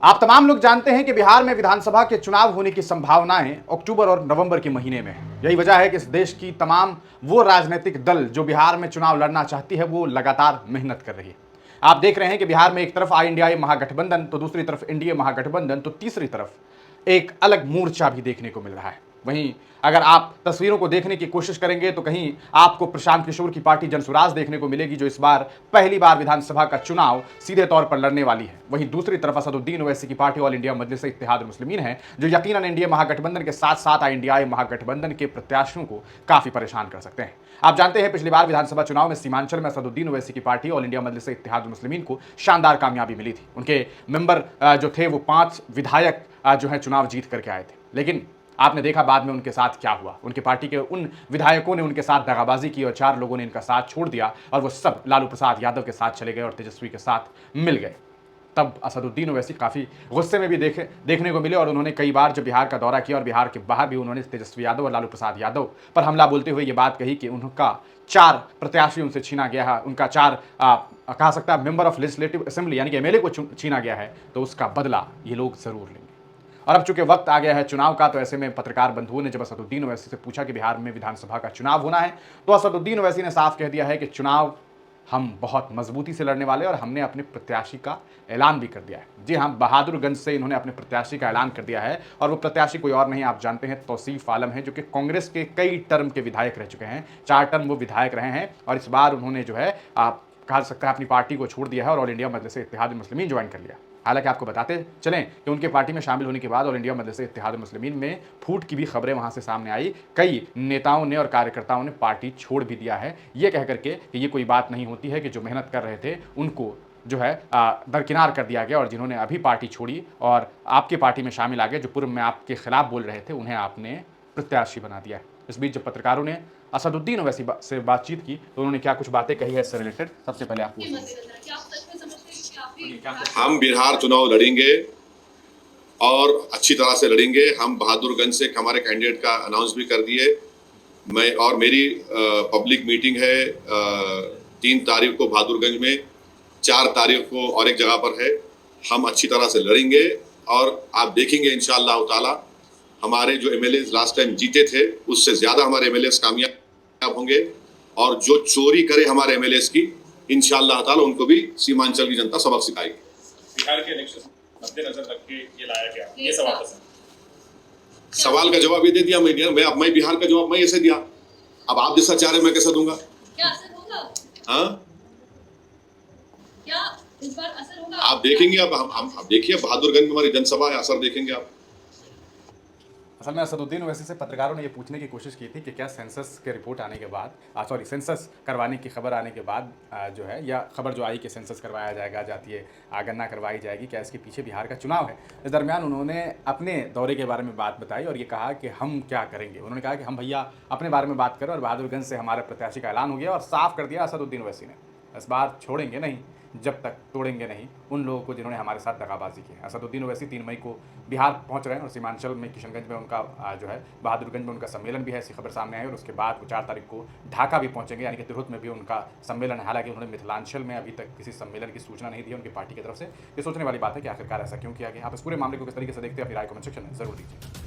आप तमाम लोग जानते हैं कि बिहार में विधानसभा के चुनाव होने की संभावनाएं अक्टूबर और नवंबर के महीने में है। यही वजह है कि इस देश की तमाम वो राजनीतिक दल जो बिहार में चुनाव लड़ना चाहती है वो लगातार मेहनत कर रही है। आप देख रहे हैं कि बिहार में एक तरफ आई इंडिया महागठबंधन, तो दूसरी तरफ एनडीए महागठबंधन, तो तीसरी तरफ एक अलग मोर्चा भी देखने को मिल रहा है। वहीं अगर आप तस्वीरों को देखने की कोशिश करेंगे तो कहीं आपको प्रशांत किशोर की पार्टी जनसुराज देखने को मिलेगी, जो इस बार पहली बार विधानसभा का चुनाव सीधे तौर पर लड़ने वाली है। वहीं दूसरी तरफ असदुद्दीन ओवैसी की पार्टी ऑल इंडिया मजलिस इत्तेहाद मुस्लिमीन है, जो यकीनन एनडीए महागठबंधन के साथ साथ इंडिया महागठबंधन के प्रत्याशियों को काफी परेशान कर सकते हैं। आप जानते हैं पिछली बार विधानसभा चुनाव में सीमांचल में असदुद्दीन ओवैसी की पार्टी ऑल इंडिया मजलिस इत्तेहाद मुस्लिमीन को शानदार कामयाबी मिली थी। उनके मेंबर जो थे वो 5 विधायक जो है चुनाव जीत करके आए थे। लेकिन आपने देखा बाद में उनके साथ क्या हुआ। उनके पार्टी के उन विधायकों ने उनके साथ दगाबाजी की और 4 लोगों ने इनका साथ छोड़ दिया और वो सब लालू प्रसाद यादव के साथ चले गए और तेजस्वी के साथ मिल गए। तब असदुद्दीन ओवैसी काफ़ी गुस्से में भी देखने को मिले और उन्होंने कई बार जब बिहार का दौरा किया और बिहार के बाहर भी उन्होंने तेजस्वी यादव और लालू प्रसाद यादव पर हमला बोलते हुए ये बात कही कि उनका 4 प्रत्याशी उनसे छीना गया है, उनका 4 कहा सकता है मेंबर ऑफ लेजिस्लेटिव असेंबली यानी कि एमएलए को छीना गया है, तो उसका बदला ये लोग जरूर लेंगे। और अब चूंकि वक्त आ गया है चुनाव का, तो ऐसे में पत्रकार बंधुओं ने जब असदुद्दीन ओवैसी से पूछा कि बिहार में विधानसभा का चुनाव होना है, तो असदुद्दीन ओवैसी ने साफ कह दिया है कि चुनाव हम बहुत मजबूती से लड़ने वाले और हमने अपने प्रत्याशी का ऐलान भी कर दिया है। जी हाँ, बहादुरगंज से इन्होंने अपने प्रत्याशी का ऐलान कर दिया है और वो प्रत्याशी कोई और नहीं, आप जानते हैं, तौसीफ आलम है, जो कि कांग्रेस के कई टर्म के विधायक रह चुके हैं। 4 टर्म वो विधायक रहे हैं और इस बार उन्होंने जो है आप कहा सकता है अपनी पार्टी को छोड़ दिया है और ऑल इंडिया मजलिस इत्तेहाद मुस्लिमीन ज्वाइन कर लिया। हालांकि आपको बताते चलें कि उनके पार्टी में शामिल होने के बाद ऑल इंडिया मजलिस इत्तेहाद मुस्लिमीन में फूट की भी खबरें वहां से सामने आई। कई नेताओं ने और कार्यकर्ताओं ने पार्टी छोड़ भी दिया है, ये कह करके कि ये कोई बात नहीं होती है कि जो मेहनत कर रहे थे उनको जो है दरकिनार कर दिया गया और जिन्होंने अभी पार्टी छोड़ी और आपकी पार्टी में शामिल आ गए, जो पूर्व में आपके खिलाफ बोल रहे थे, उन्हें आपने प्रत्याशी बना दिया है। इस बीच जब पत्रकारों ने असदुद्दीन ओवैसी से बातचीत की तो उन्होंने क्या कुछ बातें कही है इससे रिलेटेड, सबसे पहले आपको हम बिहार चुनाव लड़ेंगे और अच्छी तरह से लड़ेंगे। हम बहादुरगंज से हमारे कैंडिडेट का अनाउंस भी कर दिए। मैं और मेरी पब्लिक मीटिंग है 3 तारीख को बहादुरगंज में, 4 तारीख को और एक जगह पर है। हम अच्छी तरह से लड़ेंगे और आप देखेंगे इंशाअल्लाह ताला हमारे जो एमएलए लास्ट टाइम जीते थे उससे ज्यादा हमारे एमएलए कामयाब होंगे और जो चोरी करे हमारे एमएलए की इंशाअल्लाह ताला उनको भी सीमांचल की जनता सबक सिखाएगी। बिहार के इलेक्शन मद्देनजर रख के ये लाया गया, ये सवाल का जवाब ये दे दिया मैं बिहार का जवाब मैं ऐसे दिया। अब आप जैसा चाह रहे मैं कैसा दूंगा? क्या असर होगा? हाँ, क्या इस बार असर होगा? आप देखेंगे। अब हम देखिए बहादुरगंज में हमारी जनसभा है, असर देखेंगे आप। असल में असदुद्दीन ओवैसी से पत्रकारों ने ये पूछने की कोशिश की थी कि क्या सेंसस के रिपोर्ट आने के बाद सेंसस करवाने की खबर आने के बाद जो है, या खबर जो आई कि सेंसस करवाया जाएगा, जातीय गणना करवाई जाएगी, क्या इसके पीछे बिहार का चुनाव है? इस दरमियान उन्होंने अपने दौरे के बारे में बात बताई और ये कहा कि हम क्या करेंगे। उन्होंने कहा कि हम भैया अपने बारे में बात करें और बहादुरगंज से हमारे प्रत्याशी का ऐलान हो गया और साफ कर दिया असदुद्दीन ओवैसी ने, इस बार छोड़ेंगे नहीं जब तक तोड़ेंगे नहीं उन लोगों को जिन्होंने हमारे साथ दगाबाजी की है। असदुद्दीन ओवैसी 3 मई को बिहार पहुंच रहे हैं और सीमांचल में किशनगंज में उनका जो है बहादुरगंज में उनका सम्मेलन भी है, ऐसी खबर सामने आई। और उसके बाद वो 4 तारीख को ढाका भी पहुंचेंगे, यानी कि तिरहुत में भी उनका सम्मेलन है। हालांकि उन्होंने मिथिलांचल में अभी तक किसी सम्मेलन की सूचना नहीं दी है उनकी पार्टी की तरफ से। ये सोचने वाली बात है कि आखिरकार ऐसा क्यों किया गया। आप इस पूरे मामले को किस तरीके से देखते हैं, अपनी राय कमेंट सेक्शन में जरूर दीजिए।